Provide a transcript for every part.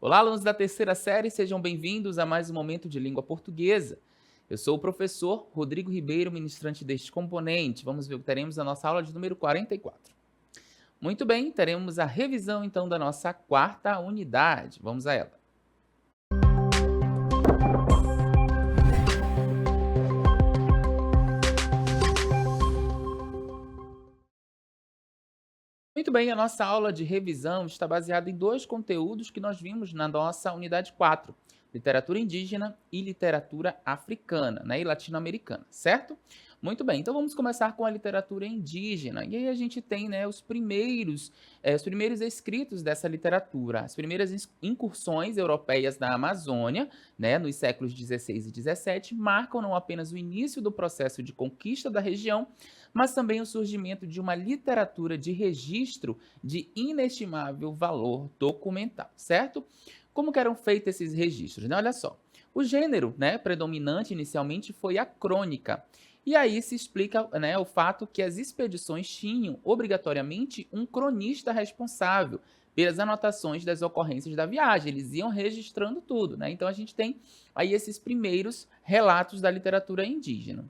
Olá, alunos da terceira série, sejam bem-vindos a mais um momento de língua portuguesa. Eu sou o professor Rodrigo Ribeiro, ministrante deste componente. Vamos ver o que teremos na nossa aula de número 44. Muito bem, teremos a revisão então da nossa quarta unidade. Vamos a ela. Muito bem, a nossa aula de revisão está baseada em dois conteúdos que nós vimos na nossa unidade 4, literatura indígena e literatura africana, né, e latino-americana, certo? Muito bem, então vamos começar com a literatura indígena. E aí a gente tem, né, os primeiros escritos dessa literatura, as primeiras incursões europeias na Amazônia, né, nos séculos 16 e 17, marcam não apenas o início do processo de conquista da região, mas também o surgimento de uma literatura de registro de inestimável valor documental, certo? Como que eram feitos esses registros, né? Olha só, o gênero, né, predominante inicialmente foi a crônica. E aí se explica, né, o fato que as expedições tinham obrigatoriamente um cronista responsável pelas anotações das ocorrências da viagem. Eles iam registrando tudo, né? Então a gente tem aí esses primeiros relatos da literatura indígena.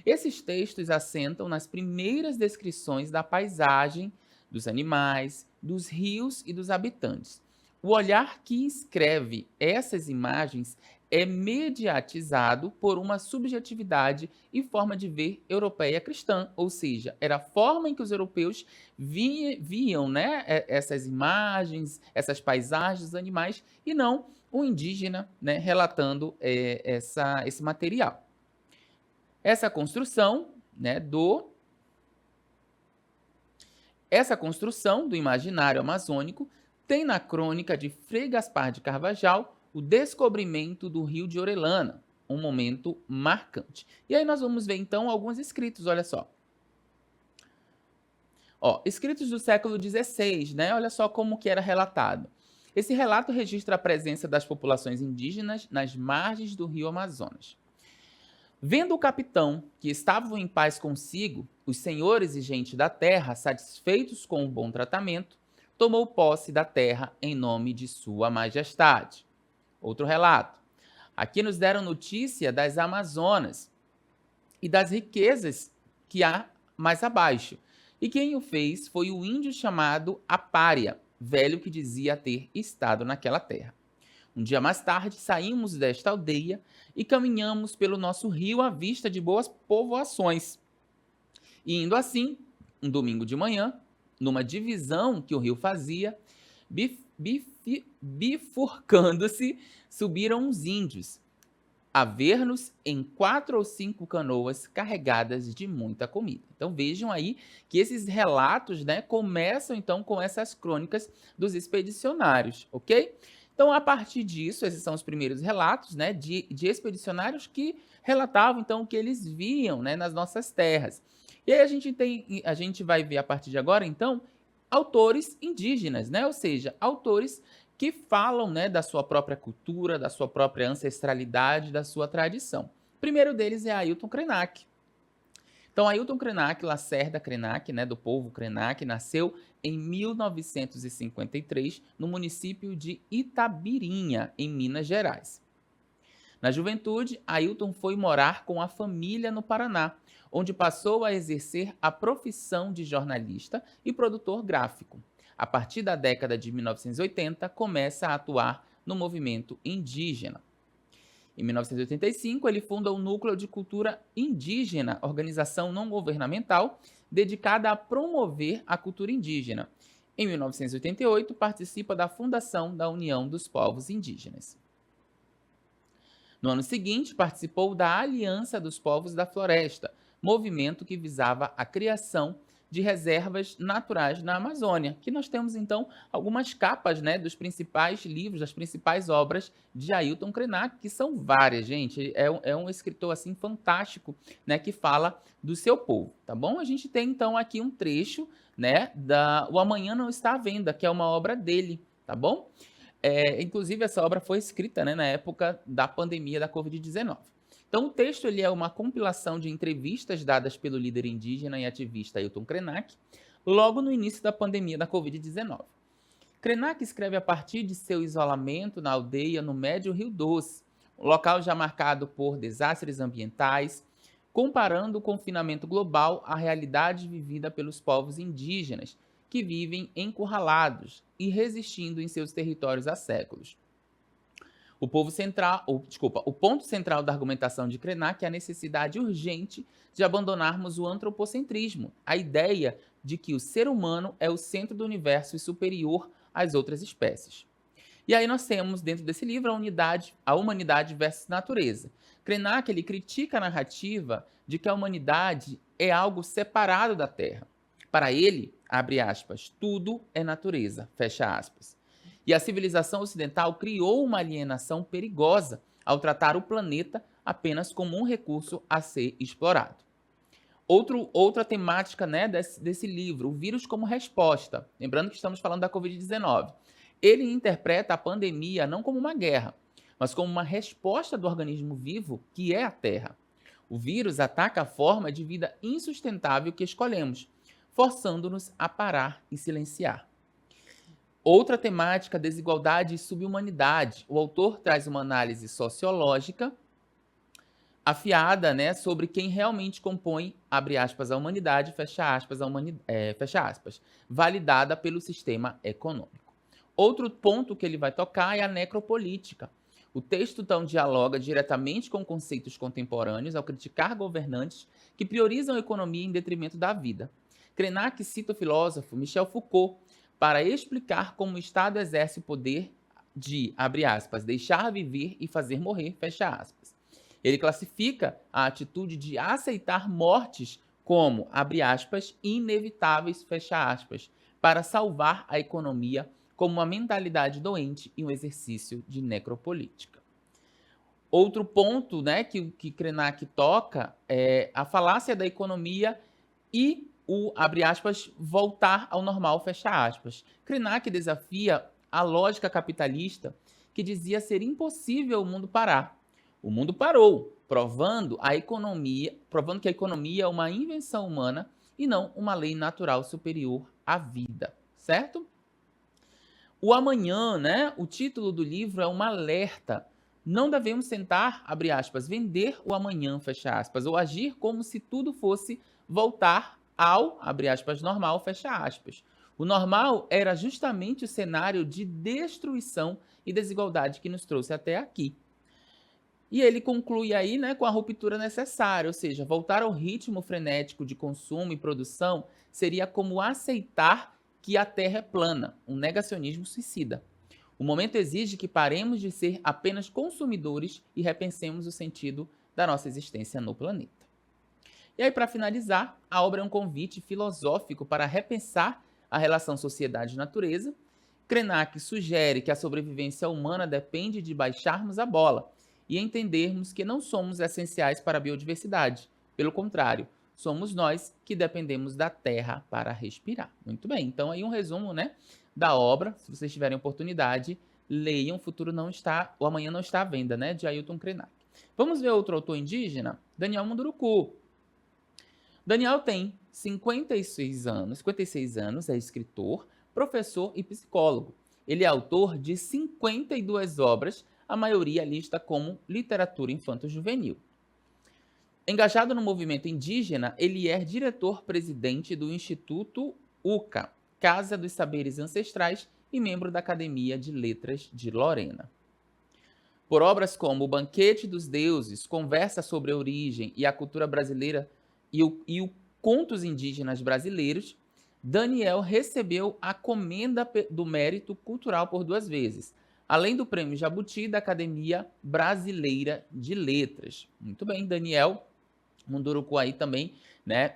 Esses textos assentam nas primeiras descrições da paisagem, dos animais, dos rios e dos habitantes. O olhar que escreve essas imagens é mediatizado por uma subjetividade e forma de ver europeia cristã, ou seja, era a forma em que os europeus viam, né, essas imagens, essas paisagens, animais, e não o indígena, né, relatando esse material. Essa construção, né, essa construção do imaginário amazônico tem na crônica de Frei Gaspar de Carvajal o descobrimento do rio de Orellana, um momento marcante. E aí nós vamos ver então alguns escritos, olha só. Ó, escritos do século XVI, né? Olha só como que era relatado. Esse relato registra a presença das populações indígenas nas margens do rio Amazonas. Vendo o capitão que estavam em paz consigo, os senhores e gente da terra, satisfeitos com o bom tratamento, tomou posse da terra em nome de sua majestade. Outro relato. Aqui nos deram notícia das Amazonas e das riquezas que há mais abaixo. E quem o fez foi o índio chamado Apária, velho que dizia ter estado naquela terra. Um dia mais tarde, saímos desta aldeia e caminhamos pelo nosso rio à vista de boas povoações. E indo assim, um domingo de manhã, numa divisão que o rio fazia, bifurcando-se, subiram uns índios, a ver-nos em 4 ou 5 canoas carregadas de muita comida. Então vejam aí que esses relatos, né, começam então com essas crônicas dos expedicionários, ok? Então, a partir disso, esses são os primeiros relatos, né, de expedicionários que relatavam então o que eles viam, né, nas nossas terras. E aí a gente vai ver a partir de agora, então, autores indígenas, né, ou seja, autores que falam, né, da sua própria cultura, da sua própria ancestralidade, da sua tradição. O primeiro deles é Ailton Krenak. Então, Ailton Krenak, Lacerda Krenak, né, do povo Krenak, nasceu em 1953 no município de Itabirinha, em Minas Gerais. Na juventude, Ailton foi morar com a família no Paraná, onde passou a exercer a profissão de jornalista e produtor gráfico. A partir da década de 1980, começa a atuar no movimento indígena. Em 1985, ele funda o Núcleo de Cultura Indígena, organização não governamental dedicada a promover a cultura indígena. Em 1988, participa da fundação da União dos Povos Indígenas. No ano seguinte, participou da Aliança dos Povos da Floresta, movimento que visava a criação de reservas naturais na Amazônia, que nós temos então algumas capas, né, dos principais livros, das principais obras de Ailton Krenak, que são várias, gente. É um escritor assim fantástico, né, que fala do seu povo, tá bom? A gente tem então aqui um trecho, né, da O Amanhã Não Está à Venda, que é uma obra dele, tá bom? Inclusive essa obra foi escrita, né, na época da pandemia da Covid-19. Então, o texto ele é uma compilação de entrevistas dadas pelo líder indígena e ativista Ailton Krenak, logo no início da pandemia da Covid-19. Krenak escreve a partir de seu isolamento na aldeia no Médio Rio Doce, um local já marcado por desastres ambientais, comparando o confinamento global à realidade vivida pelos povos indígenas, que vivem encurralados e resistindo em seus territórios há séculos. O ponto central da argumentação de Krenak é a necessidade urgente de abandonarmos o antropocentrismo, a ideia de que o ser humano é o centro do universo e superior às outras espécies. E aí nós temos dentro desse livro a humanidade versus natureza. Krenak ele critica a narrativa de que a humanidade é algo separado da Terra. Para ele, abre aspas, tudo é natureza, fecha aspas. E a civilização ocidental criou uma alienação perigosa ao tratar o planeta apenas como um recurso a ser explorado. Outra temática, né, desse livro, o vírus como resposta. Lembrando que estamos falando da Covid-19. Ele interpreta a pandemia não como uma guerra, mas como uma resposta do organismo vivo, que é a Terra. O vírus ataca a forma de vida insustentável que escolhemos, forçando-nos a parar e silenciar. Outra temática, desigualdade e subhumanidade. O autor traz uma análise sociológica afiada, né, sobre quem realmente compõe, abre aspas, a humanidade, fecha aspas, validada pelo sistema econômico. Outro ponto que ele vai tocar é a necropolítica. O texto então dialoga diretamente com conceitos contemporâneos ao criticar governantes que priorizam a economia em detrimento da vida. Krenak cita o filósofo Michel Foucault para explicar como o Estado exerce o poder de, abre aspas, deixar viver e fazer morrer, fecha aspas. Ele classifica a atitude de aceitar mortes como, abre aspas, inevitáveis, fecha aspas, para salvar a economia como uma mentalidade doente e um exercício de necropolítica. Outro ponto, né, que Krenak toca é a falácia da economia e o, abre aspas, voltar ao normal, fecha aspas. Krenak desafia a lógica capitalista que dizia ser impossível o mundo parar. O mundo parou, provando que a economia é uma invenção humana e não uma lei natural superior à vida, certo? O amanhã, né? O título do livro é um alerta. Não devemos tentar, abre aspas, vender o amanhã, fecha aspas, ou agir como se tudo fosse voltar ao, abre aspas, normal, fecha aspas. O normal era justamente o cenário de destruição e desigualdade que nos trouxe até aqui. E ele conclui aí, né, com a ruptura necessária, ou seja, voltar ao ritmo frenético de consumo e produção seria como aceitar que a Terra é plana, um negacionismo suicida. O momento exige que paremos de ser apenas consumidores e repensemos o sentido da nossa existência no planeta. E aí, para finalizar, a obra é um convite filosófico para repensar a relação sociedade-natureza. Krenak sugere que a sobrevivência humana depende de baixarmos a bola e entendermos que não somos essenciais para a biodiversidade. Pelo contrário, somos nós que dependemos da terra para respirar. Muito bem, então aí um resumo, né, da obra. Se vocês tiverem oportunidade, leiam. O Amanhã Não Está à Venda, né, de Ailton Krenak. Vamos ver outro autor indígena? Daniel Munduruku. Daniel tem 56 anos, é escritor, professor e psicólogo. Ele é autor de 52 obras, a maioria lista como literatura infanto-juvenil. Engajado no movimento indígena, ele é diretor-presidente do Instituto UCA, Casa dos Saberes Ancestrais, e membro da Academia de Letras de Lorena. Por obras como O Banquete dos Deuses, Conversa sobre a Origem e a Cultura Brasileira e o Contos Indígenas Brasileiros, Daniel recebeu a Comenda do Mérito Cultural por 2 vezes, além do Prêmio Jabuti da Academia Brasileira de Letras. Muito bem, Daniel Munduruku aí também, né,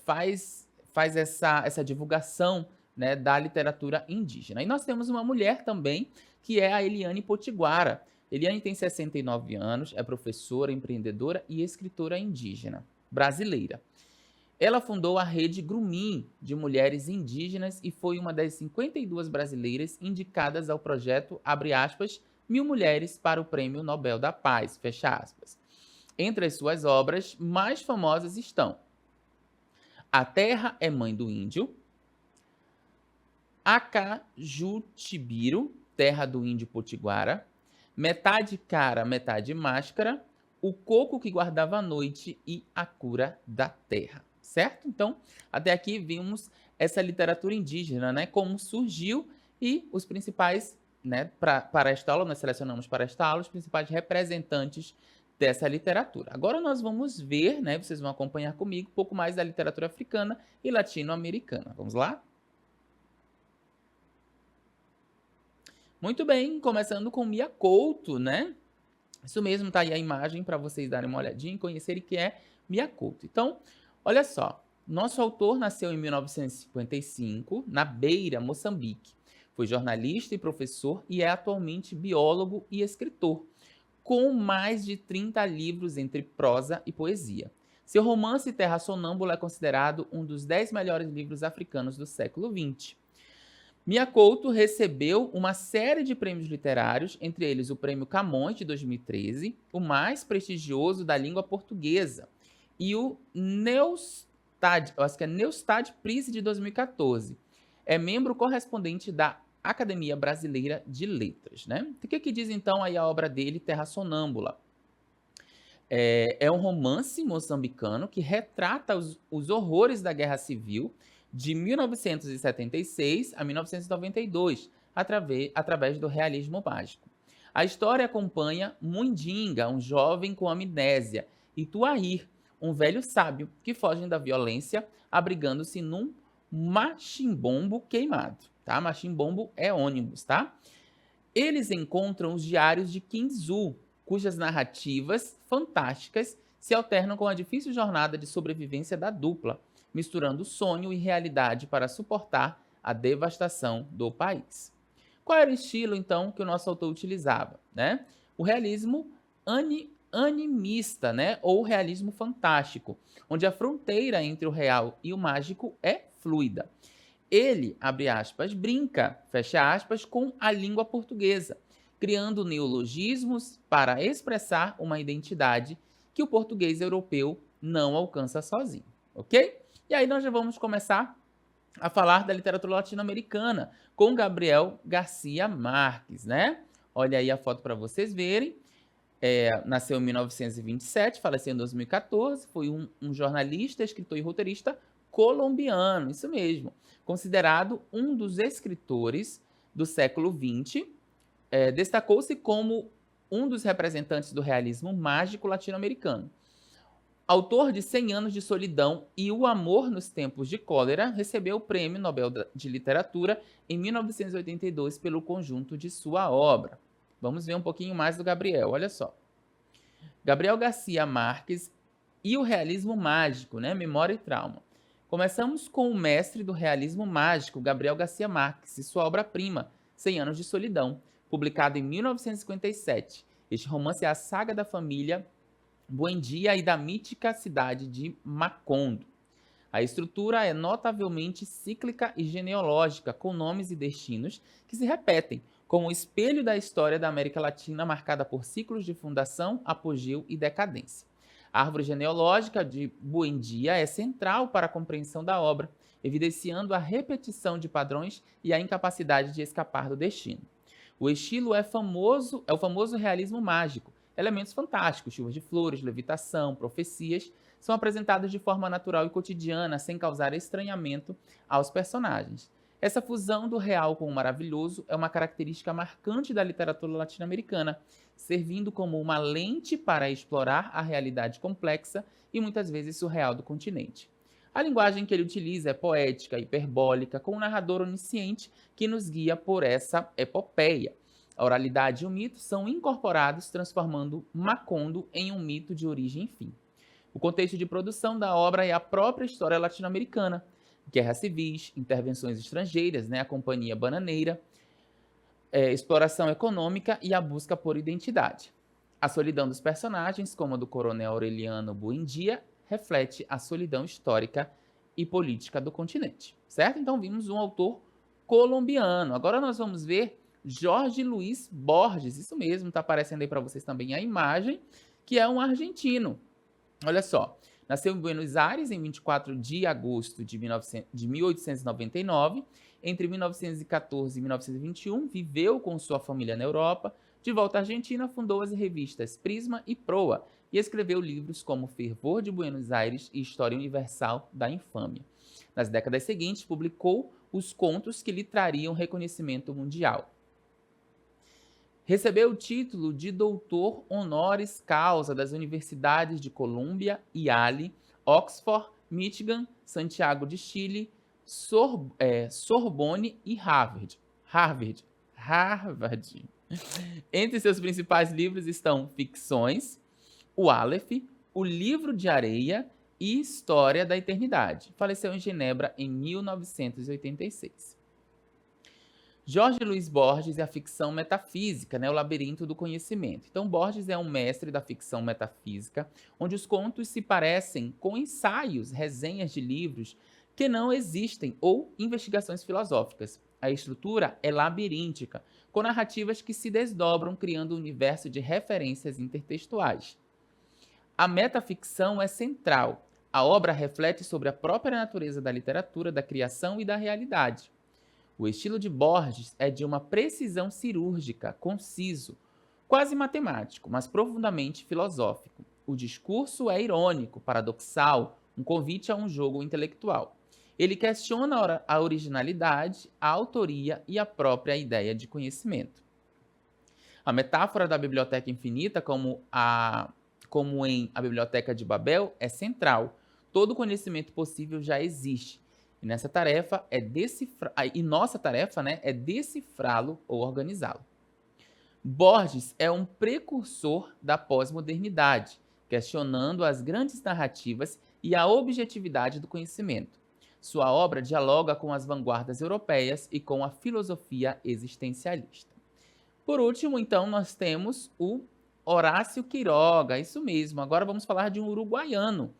faz essa divulgação, né, da literatura indígena. E nós temos uma mulher também, que é a Eliane Potiguara. Eliane tem 69 anos, é professora, empreendedora e escritora indígena brasileira. Ela fundou a Rede Grumim de Mulheres Indígenas e foi uma das 52 brasileiras indicadas ao projeto, abre aspas, 1000 Mulheres para o Prêmio Nobel da Paz, fecha aspas. Entre as suas obras mais famosas estão A Terra é Mãe do Índio, Acajutibiru, terra do índio potiguara, metade cara, metade máscara, o coco que guardava a noite e a cura da terra, certo? Então, até aqui vimos essa literatura indígena, né, como surgiu e os principais, né, para esta aula, nós selecionamos para esta aula os principais representantes dessa literatura. Agora nós vamos ver, né, vocês vão acompanhar comigo, um pouco mais da literatura africana e latino-americana. Vamos lá? Muito bem, começando com Mia Couto, né? Isso mesmo, tá aí a imagem para vocês darem uma olhadinha e conhecerem que é Mia Couto. Então, olha só, nosso autor nasceu em 1955, na Beira, Moçambique. Foi jornalista e professor e é atualmente biólogo e escritor, com mais de 30 livros entre prosa e poesia. Seu romance Terra Sonâmbula é considerado um dos 10 melhores livros africanos do século XX. Mia Couto recebeu uma série de prêmios literários, entre eles o Prêmio Camões de 2013, o mais prestigioso da língua portuguesa, e o Neustadt, eu acho que é Neustadt Prize de 2014. É membro correspondente da Academia Brasileira de Letras, né? O que diz então aí a obra dele, Terra Sonâmbula? É um romance moçambicano que retrata os horrores da Guerra Civil de 1976 a 1992, através do realismo mágico. A história acompanha Mundinga, um jovem com amnésia, e Tuahir, um velho sábio, que fogem da violência, abrigando-se num machimbombo queimado. Tá? Machimbombo é ônibus, tá? Eles encontram os diários de Kinzu, cujas narrativas fantásticas se alternam com a difícil jornada de sobrevivência da dupla, misturando sonho e realidade para suportar a devastação do país. Qual era o estilo, então, que o nosso autor utilizava? Né? O realismo animista, né? Ou realismo fantástico, onde a fronteira entre o real e o mágico é fluida. Ele, abre aspas, brinca, fecha aspas, com a língua portuguesa, criando neologismos para expressar uma identidade que o português europeu não alcança sozinho, ok? E aí nós já vamos começar a falar da literatura latino-americana com Gabriel Garcia Marques, né? Olha aí a foto para vocês verem. Nasceu em 1927, faleceu em 2014, foi um jornalista, escritor e roteirista colombiano, isso mesmo. Considerado um dos escritores do século XX, destacou-se como um dos representantes do realismo mágico latino-americano. Autor de 100 Anos de Solidão e O Amor nos Tempos de Cólera, recebeu o Prêmio Nobel de Literatura em 1982 pelo conjunto de sua obra. Vamos ver um pouquinho mais do Gabriel, olha só. Gabriel Garcia Marques e o realismo mágico, né? Memória e trauma. Começamos com o mestre do realismo mágico, Gabriel Garcia Marques, e sua obra-prima, 100 Anos de Solidão, publicado em 1957. Este romance é a saga da família Buendia e da mítica cidade de Macondo. A estrutura é notavelmente cíclica e genealógica, com nomes e destinos que se repetem, como o espelho da história da América Latina marcada por ciclos de fundação, apogeu e decadência. A árvore genealógica de Buendia é central para a compreensão da obra, evidenciando a repetição de padrões e a incapacidade de escapar do destino. O estilo é o famoso realismo mágico. Elementos fantásticos, chuvas de flores, levitação, profecias, são apresentados de forma natural e cotidiana, sem causar estranhamento aos personagens. Essa fusão do real com o maravilhoso é uma característica marcante da literatura latino-americana, servindo como uma lente para explorar a realidade complexa e muitas vezes surreal do continente. A linguagem que ele utiliza é poética, hiperbólica, com um narrador onisciente que nos guia por essa epopeia. A oralidade e o mito são incorporados, transformando Macondo em um mito de origem e fim. O contexto de produção da obra é a própria história latino-americana, guerras civis, intervenções estrangeiras, né, a Companhia Bananeira, exploração econômica e a busca por identidade. A solidão dos personagens, como a do coronel Aureliano Buendia, reflete a solidão histórica e política do continente, certo? Então vimos um autor colombiano. Agora nós vamos ver Jorge Luiz Borges, isso mesmo, está aparecendo aí para vocês também a imagem, que é um argentino. Olha só, nasceu em Buenos Aires em 24 de agosto de 1899 Entre 1914 e 1921, viveu com sua família na Europa. De volta à Argentina, fundou as revistas Prisma e Proa e escreveu livros como Fervor de Buenos Aires e História Universal da Infâmia. Nas décadas seguintes, publicou os contos que lhe trariam reconhecimento mundial. Recebeu o título de doutor honoris causa das universidades de Colômbia, Yale, Oxford, Michigan, Santiago de Chile, Sorbonne e Harvard. Entre seus principais livros estão Ficções, o Aleph, o Livro de Areia e História da Eternidade. Faleceu em Genebra em 1986. Jorge Luiz Borges é a ficção metafísica, né, o labirinto do conhecimento. Então, Borges é um mestre da ficção metafísica, onde os contos se parecem com ensaios, resenhas de livros que não existem ou investigações filosóficas. A estrutura é labiríntica, com narrativas que se desdobram, criando um universo de referências intertextuais. A metaficção é central. A obra reflete sobre a própria natureza da literatura, da criação e da realidade. O estilo de Borges é de uma precisão cirúrgica, conciso, quase matemático, mas profundamente filosófico. O discurso é irônico, paradoxal, um convite a um jogo intelectual. Ele questiona a originalidade, a autoria e a própria ideia de conhecimento. A metáfora da biblioteca infinita, como em A Biblioteca de Babel, é central. Todo conhecimento possível já existe. E nossa tarefa é decifrá-lo ou organizá-lo. Borges é um precursor da pós-modernidade, questionando as grandes narrativas e a objetividade do conhecimento. Sua obra dialoga com as vanguardas europeias e com a filosofia existencialista. Por último, então, nós temos o Horácio Quiroga, isso mesmo. Agora vamos falar de um uruguaiano.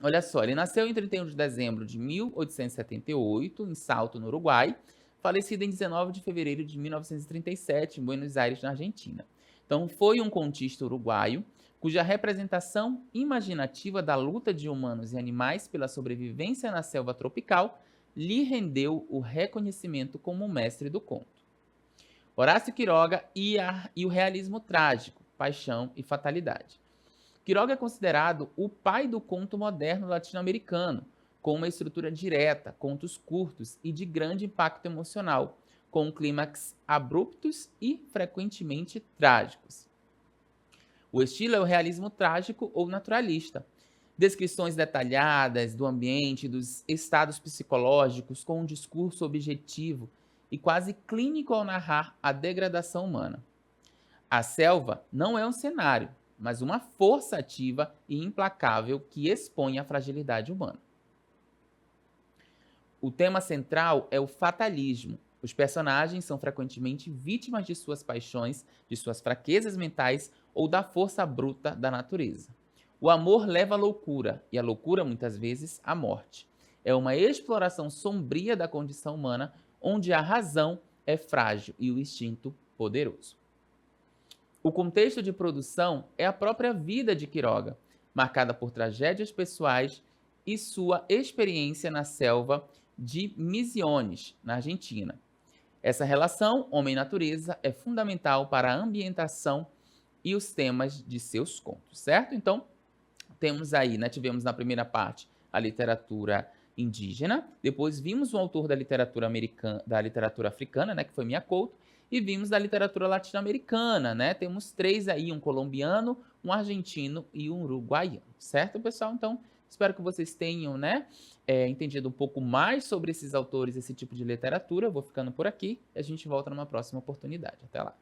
Olha só, ele nasceu em 31 de dezembro de 1878, em Salto, no Uruguai, falecido em 19 de fevereiro de 1937, em Buenos Aires, na Argentina. Então, foi um contista uruguaio, cuja representação imaginativa da luta de humanos e animais pela sobrevivência na selva tropical lhe rendeu o reconhecimento como mestre do conto. Horácio Quiroga e o realismo trágico, paixão e fatalidade. Quiroga é considerado o pai do conto moderno latino-americano, com uma estrutura direta, contos curtos e de grande impacto emocional, com clímax abruptos e frequentemente trágicos. O estilo é o realismo trágico ou naturalista. Descrições detalhadas do ambiente, dos estados psicológicos, com um discurso objetivo e quase clínico ao narrar a degradação humana. A selva não é um cenário, mas uma força ativa e implacável que expõe a fragilidade humana. O tema central é o fatalismo. Os personagens são frequentemente vítimas de suas paixões, de suas fraquezas mentais ou da força bruta da natureza. O amor leva à loucura, e a loucura, muitas vezes, à morte. É uma exploração sombria da condição humana, onde a razão é frágil e o instinto poderoso. O contexto de produção é a própria vida de Quiroga, marcada por tragédias pessoais e sua experiência na selva de Misiones, na Argentina. Essa relação homem-natureza é fundamental para a ambientação e os temas de seus contos, certo? Então, temos aí, né, tivemos na primeira parte a literatura indígena, depois vimos um autor da literatura africana, né, que foi Mia Couto, e vimos da literatura latino-americana, né? Temos 3 aí, um colombiano, um argentino e um uruguaiano, certo, pessoal? Então, espero que vocês tenham, né, entendido um pouco mais sobre esses autores, esse tipo de literatura. Eu vou ficando por aqui e a gente volta numa próxima oportunidade. Até lá!